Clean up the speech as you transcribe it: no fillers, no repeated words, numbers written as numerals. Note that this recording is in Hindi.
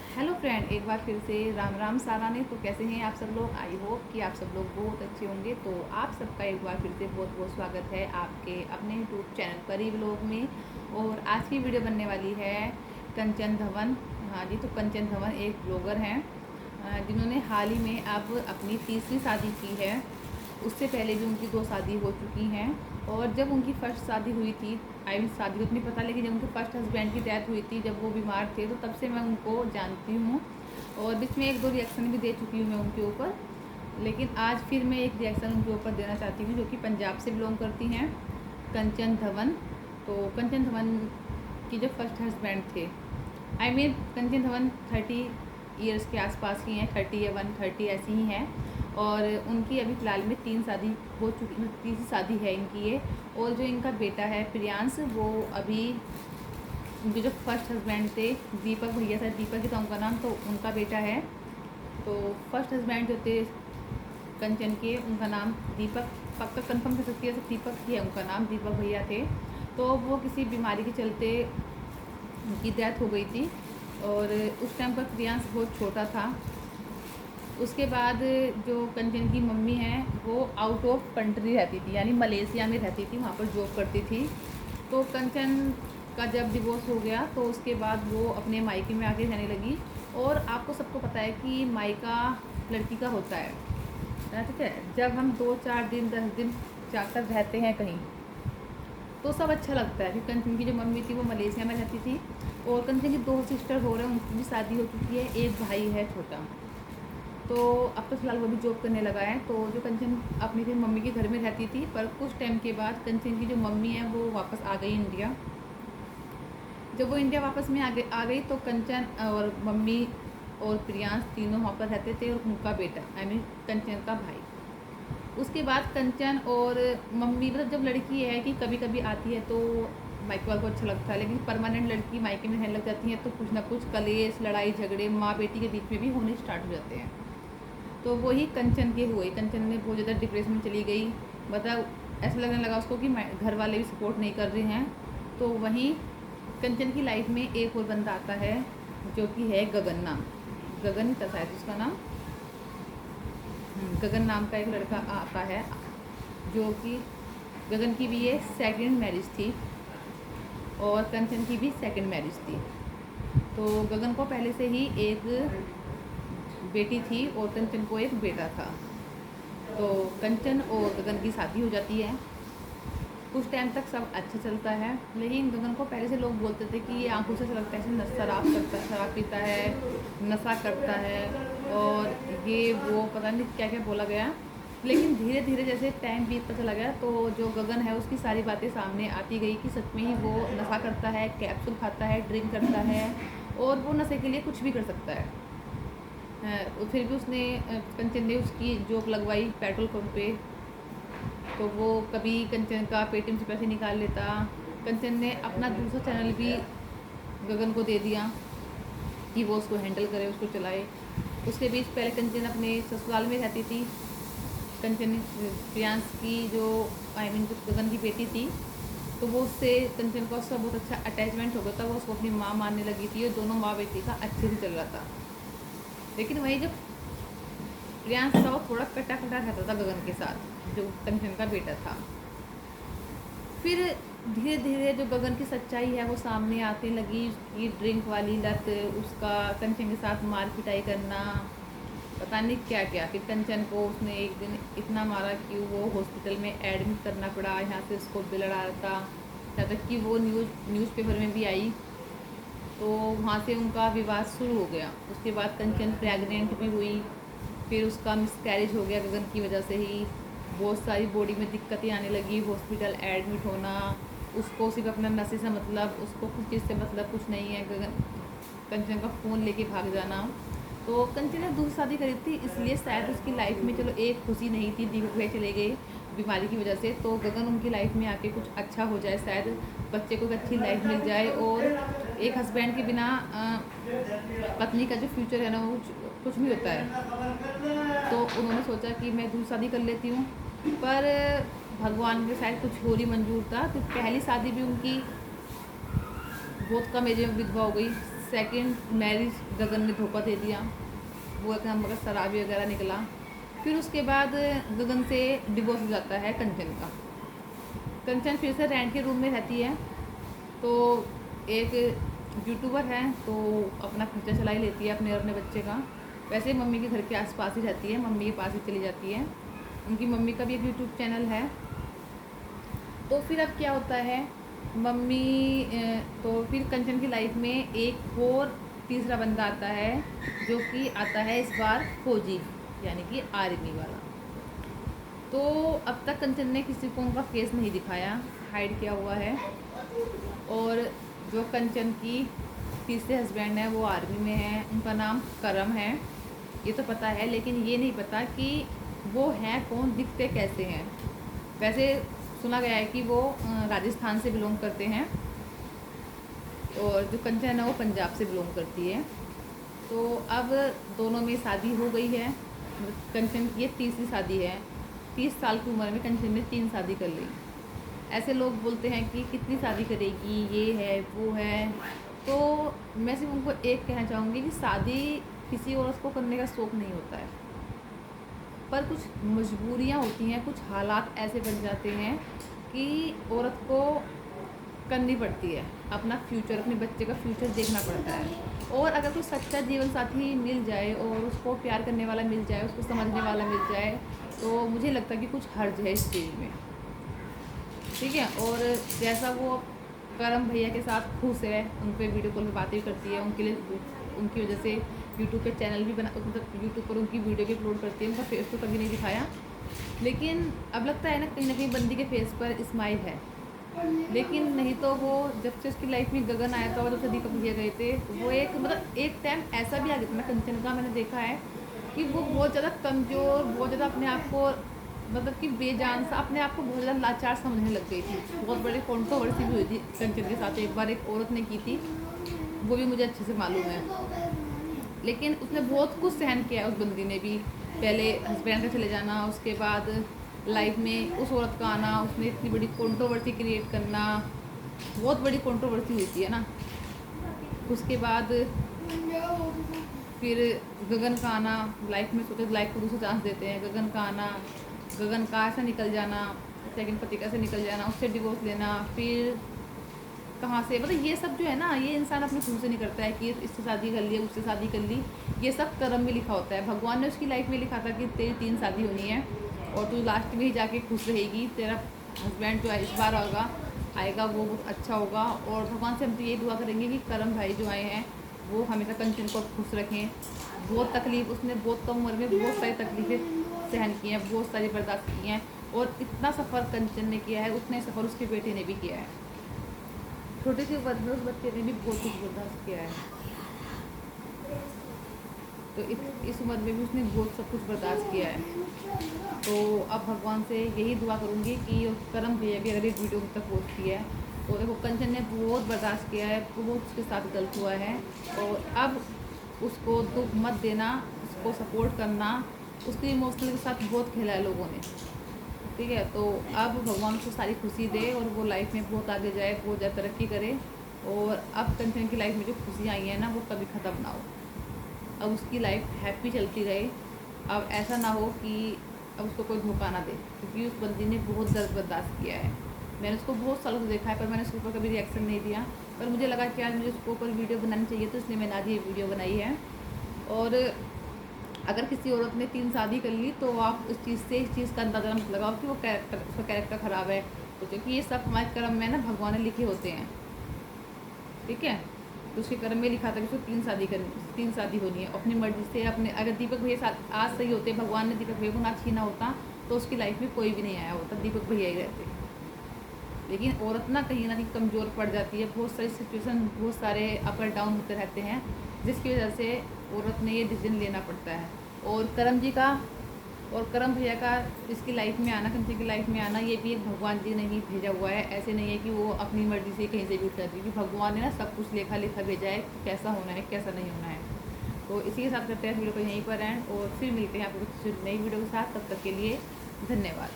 हेलो फ्रेंड, एक बार फिर से राम राम सारा ने। तो कैसे हैं आप सब लोग? आई होप कि आप सब लोग बहुत अच्छे होंगे। तो आप सबका एक बार फिर से बहुत बहुत स्वागत है आपके अपने यूट्यूब चैनल परी व्लॉग में। और आज की वीडियो बनने वाली है कंचन धवन। हाँ जी, तो कंचन धवन एक ब्लॉगर हैं जिन्होंने हाल ही में अब अपनी तीसरी शादी की है। उससे पहले भी उनकी 2 शादी हो चुकी हैं। और जब उनकी फ़र्स्ट शादी हुई थी, आई मीन शादी को नहीं पता, लेकिन जब उनके फर्स्ट हस्बैंड की डेथ हुई थी, जब वो बीमार थे, तो तब से मैं उनको जानती हूँ। और बीच में 1-2 रिएक्शन भी दे चुकी हूँ मैं उनके ऊपर। लेकिन आज फिर मैं एक रिएक्शन उनके ऊपर देना चाहती हूँ, जो कि पंजाब से बिलोंग करती हैं, कंचन धवन। तो कंचन धवन की जो फर्स्ट हस्बैंड थे, I mean Kanchan Dhawan 30 years के आसपास ही हैं, 30 या 130 ऐसी ही हैं। और उनकी अभी फ़िलहाल में 3 शादी हो चुकी, तीसरी शादी है इनकी ये। और जो इनका बेटा है प्रियांश, वो अभी उनके जो फर्स्ट हस्बैंड थे दीपक भैया, सर दीपक ही था उनका नाम, तो उनका बेटा है। तो फर्स्ट हस्बैंड जो थे कंचन के, उनका नाम दीपक, पक्का कंफर्म कर सकती है, तो दीपक ही है उनका नाम, दीपक भैया थे। तो वो किसी बीमारी के चलते उनकी डेथ हो गई थी। और उस टाइम पर प्रियांश बहुत छोटा था। उसके बाद जो कंचन की मम्मी हैं, वो आउट ऑफ कंट्री रहती थी, यानी मलेशिया में रहती थी, वहाँ पर जॉब करती थी। तो कंचन का जब डिवोर्स हो गया, तो उसके बाद वो अपने मायके में आके रहने लगी। और आपको सबको पता है कि मायका लड़की का होता है, ठीक है। जब हम 2-4 दिन 10 दिन जाकर रहते हैं कहीं, तो सब अच्छा लगता है। फिर कंचन की जो मम्मी थी वो मलेशिया में रहती थी। और कंचन की 2 सिस्टर हो रहे हैं, उनकी भी शादी हो चुकी है, एक भाई है छोटा। तो अब तो फिलहाल वो भी जॉब करने लगा है। तो जो कंचन अपनी फिर मम्मी के घर में रहती थी, पर कुछ टाइम के बाद कंचन की जो मम्मी है वो वापस आ गई इंडिया। जब वो इंडिया वापस में आ गई, तो कंचन और मम्मी और प्रियांश तीनों वहाँ पर रहते थे, और उनका बेटा, आई मीन कंचन का भाई। उसके बाद कंचन और मम्मी, मतलब जब लड़की है कि कभी कभी आती है तो मायके वालों को अच्छा लगता है, लेकिन परमानेंट लड़की मायके में रहने लग जाती है, तो कुछ ना कुछ कलेश, लड़ाई झगड़े माँ बेटी के बीच में भी होने स्टार्ट हो जाते हैं। तो वही कंचन के हुए। कंचन ने बहुत ज़्यादा डिप्रेशन में चली गई, मतलब ऐसा लगने लगा उसको कि घर वाले भी सपोर्ट नहीं कर रहे हैं। तो वहीं कंचन की लाइफ में एक और बंदा आता है, जो कि है गगन नाम, गगन ही था शायद उसका नाम। गगन नाम का एक लड़का आता है, जो कि गगन की भी ये सेकंड मैरिज थी, और कंचन की भी सेकंड मैरिज थी। तो गगन को पहले से ही एक बेटी थी, और कंचन को एक बेटा था। तो कंचन और गगन की शादी हो जाती है। कुछ टाइम तक सब अच्छा चलता है, लेकिन गगन को पहले से लोग बोलते थे कि ये आंखों से ऐसा लगता है शराब करता है, शराब पीता है, नशा करता है, और ये वो पता नहीं क्या क्या बोला गया। लेकिन धीरे धीरे जैसे टाइम बीतता चला गया, तो जो गगन है उसकी सारी बातें सामने आती गई कि सच में ही वो नशा करता है, कैप्सूल खाता है, ड्रिंक करता है, और वो नशे के लिए कुछ भी कर सकता है। फिर भी उसने कंचन ने उसकी जॉब लगवाई पेट्रोल पंप पे। तो वो कभी कंचन का पेटीएम से पैसे निकाल लेता। कंचन ने अपना दूसरा चैनल भी गगन को दे दिया कि वो उसको हैंडल करे, उसको चलाए। उसके बीच पहले कंचन अपने ससुराल में रहती थी। कंचन प्रियांश की जो, आई मीन जो गगन की बेटी थी, तो वो उससे कंचन का उसका बहुत अच्छा अटैचमेंट हो गया था। वो उसको अपनी माँ मानने लगी थी, और दोनों माँ बेटी का अच्छे से चल रहा था। लेकिन वही जो प्रियांश था, वो थोड़ा कटा कटा रहता था गगन के साथ, जो कंचन का बेटा था। फिर धीरे धीरे जो गगन की सच्चाई है वो सामने आने लगी। उसकी ड्रिंक वाली लत, उसका कंचन के साथ मार पिटाई करना, पता नहीं क्या क्या। फिर कंचन को उसने एक दिन इतना मारा कि वो हॉस्पिटल में एडमिट करना पड़ा। यहाँ से उसको बिल रहा था, यहाँ तक कि वो न्यूज़पेपर में भी आई। तो वहाँ से उनका विवाद शुरू हो गया। उसके बाद कंचन प्रेग्नेंट भी हुई। फिर उसका मिसकैरेज हो गया गगन की वजह से ही। बहुत सारी बॉडी में दिक्कतें आने लगी, हॉस्पिटल एडमिट होना। उसको सिर्फ अपना नशे से मतलब, उसको कुछ चीज़ से मतलब कुछ नहीं है। गगन कंचन का फ़ोन लेके भाग जाना। तो कंचन ने दूसरी शादी करी थी, इसलिए शायद उसकी लाइफ में चलो एक खुशी नहीं थी, दीपक भाई चले गए बीमारी की वजह से। तो गगन उनकी लाइफ में आके कुछ अच्छा हो जाए, शायद बच्चे को एक अच्छी लाइफ मिल जाए। और एक हस्बैंड के बिना पत्नी का जो फ्यूचर है ना, वो कुछ नहीं होता है। तो उन्होंने सोचा कि मैं दूसरी शादी कर लेती हूँ, पर भगवान के शायद कुछ और ही मंजूर था। तो पहली शादी भी उनकी बहुत कम एज में विधवा हो गई, सेकंड मैरिज गगन ने धोखा दे दिया, वो एक नंबर का शराबी वगैरह निकला। फिर उसके बाद गगन से डिवोर्स हो जाता है कंचन का। कंचन फिर से रेंट के रूम में रहती है। तो एक यूट्यूबर है तो अपना खर्चा चला ही लेती है अपने और अपने बच्चे का। वैसे मम्मी के घर के आसपास ही रहती है, मम्मी के पास ही चली जाती है। उनकी मम्मी का भी एक यूट्यूब चैनल है। तो फिर अब क्या होता है, मम्मी तो फिर कंचन की लाइफ में एक और तीसरा बंदा आता है, जो कि आता है इस बार फौजी, यानी कि आर्मी वाला। तो अब तक कंचन ने किसी को उनका फेस नहीं दिखाया, हाइड किया हुआ है। और जो कंचन की तीसरे हस्बैंड है वो आर्मी में है, उनका नाम करम है, ये तो पता है। लेकिन ये नहीं पता कि वो हैं कौन, दिखते कैसे हैं। वैसे सुना गया है कि वो राजस्थान से बिलोंग करते हैं और जो कंचन है वो पंजाब से बिलोंग करती है। तो अब दोनों में शादी हो गई है। कंचन की ये तीसरी शादी है। 30 साल की उम्र में कंचन ने 3 शादी कर ली। ऐसे लोग बोलते हैं कि कितनी शादी करेगी, ये है वो है। तो मैं सिर्फ उनको एक कहना चाहूँगी कि शादी किसी औरत को करने का शौक़ नहीं होता है, पर कुछ मजबूरियाँ होती हैं, कुछ हालात ऐसे बन जाते हैं कि औरत को करनी पड़ती है। अपना फ्यूचर, अपने बच्चे का फ्यूचर देखना पड़ता है। और अगर कोई सच्चा जीवन साथी मिल जाए और उसको प्यार करने वाला मिल जाए, उसको समझने वाला मिल जाए, तो मुझे लगता है कि कुछ हर्ज है इस चीज़ में, ठीक है। और जैसा वो करम भैया के साथ खुश है, उन पर वीडियो कॉल पर बातें करती है, उनके लिए उनकी वजह से यूट्यूब पे चैनल भी बना, मतलब यूट्यूब पर उनकी वीडियो भी अपलोड करती है। उनका फेस तो कभी नहीं दिखाया, लेकिन अब लगता है ना कहीं बंदी के फेस पर स्माइल है। लेकिन नहीं तो वो जब से उसकी लाइफ में गगन आया था और जब से दीपक भैया गए थे, वो एक मतलब एक टाइम ऐसा भी आ गया था ना कंचन का, मैंने देखा है कि वो बहुत ज़्यादा कमज़ोर, बहुत ज़्यादा अपने आप को मतलब कि बेजान सा, अपने आप को बहुत ज़्यादा लाचार समझने लग गई थी। बहुत बड़ी कंट्रोवर्सी भी हुई थी कंचन के साथ, एक बार एक औरत ने की थी, वो भी मुझे अच्छे से मालूम है। लेकिन उसने बहुत कुछ सहन किया है उस बंदी ने भी। पहले हस्बैंड का चले जाना, उसके बाद लाइफ में उस औरत का आना, उसने इतनी बड़ी कंट्रोवर्सी क्रिएट करना, बहुत बड़ी कंट्रोवर्सी हुई थी, है ना। उसके बाद फिर गगन का आना, लाइफ में सोचे लाइफ को दूसरा चांस देते हैं। गगन का आना, गगन का ऐसा निकल जाना, सेकंड पति का से निकल जाना, उससे डिवोर्स लेना, फिर कहाँ से, मतलब ये सब जो है ना, ये इंसान अपने खुद से नहीं करता है कि इससे शादी कर ली, उससे शादी कर ली। ये सब कर्म में लिखा होता है। भगवान ने उसकी लाइफ में लिखा था कि तेरी 3 शादी होनी है और तू लास्ट में ही जाके खुश रहेगी। तेरा हस्बैंड जो है इस बार आएगा वो बहुत अच्छा होगा। और भगवान से हम तो ये दुआ करेंगे कि करम भाई जो आए हैं वो हमेशा कंचन को खुश रखें। बहुत तकलीफ, उसने बहुत कम उम्र में बहुत सारी तकलीफ़ें सहन की हैं, बहुत सारी बर्दाश्त की हैं। और इतना सफ़र कंचन ने किया है, उतने सफ़र उसके बेटे ने भी किया है। छोटे सी उम्र में उस बच्चे ने भी बहुत कुछ बर्दाश्त किया है। तो इस उम्र में भी उसने बहुत सब कुछ बर्दाश्त किया है। तो अब भगवान से यही दुआ करूँगी कि करम भैया भी अगर एक वीडियो तक पहुँचती है, तो देखो कंचन ने बहुत बर्दाश्त किया है, बहुत उसके साथ गलत हुआ है। और अब उसको दुख मत देना, उसको सपोर्ट करना। उसकी इमोशनल के साथ बहुत खेला है लोगों ने, ठीक है। तो अब भगवान उसको सारी खुशी दे और वो लाइफ में बहुत आगे जाए, बहुत ज़्यादा तरक्की करे। और अब कंचन की लाइफ में जो खुशियाँ आई हैं ना, वो कभी ख़त्म ना हो। अब उसकी लाइफ हैप्पी चलती रहे। अब ऐसा ना हो कि अब उसको कोई धोखा ना दे, क्योंकि उस बंदी ने बहुत दर्द बर्दाश्त किया है। मैंने उसको बहुत सालों से देखा है, पर मैंने उसके ऊपर कभी रिएक्शन नहीं दिया। पर मुझे लगा कि आज मुझे उसके ऊपर वीडियो बनानी चाहिए, तो इसलिए मैंने आज ये वीडियो बनाई है। और अगर किसी औरत ने 3 शादी कर ली, तो आप इस चीज़ का अंदाज़ा मत लगाओ कि वो उसका कैरेक्टर ख़राब है। तो क्योंकि ये सब हमारे कर्म में ना भगवान ने लिखे होते हैं, ठीक है। तो उसके कर्म में लिखा था कि उसको 3 शादी होनी है अपनी मर्जी से। अपने अगर दीपक भैया साथ आज सही होते, भगवान ने दीपक भैया को ना छीना होता, तो उसकी लाइफ में कोई भी नहीं आया होता, दीपक भैया ही रहते। लेकिन औरत ना कहीं कमज़ोर पड़ जाती है। बहुत सारी सिचुएशन, बहुत सारे अप एंड डाउन होते रहते हैं, जिसकी वजह से औरत ने ये डिसीजन लेना पड़ता है। और करम जी का और करम भैया का इसकी लाइफ में आना, कंचन की लाइफ में आना, ये भी एक भगवान जी ने ही भेजा हुआ है। ऐसे नहीं है कि वो अपनी मर्ज़ी से कहीं से भी उठ जाती, क्योंकि भगवान ने ना सब कुछ लेखा लिखा भेजा है, कैसा होना है कैसा नहीं होना है। तो इसी के साथ करते हैं वीडियो को यहीं पर एंड, और फिर मिलते हैं आपको कुछ नई वीडियो के साथ। तब तक के लिए धन्यवाद।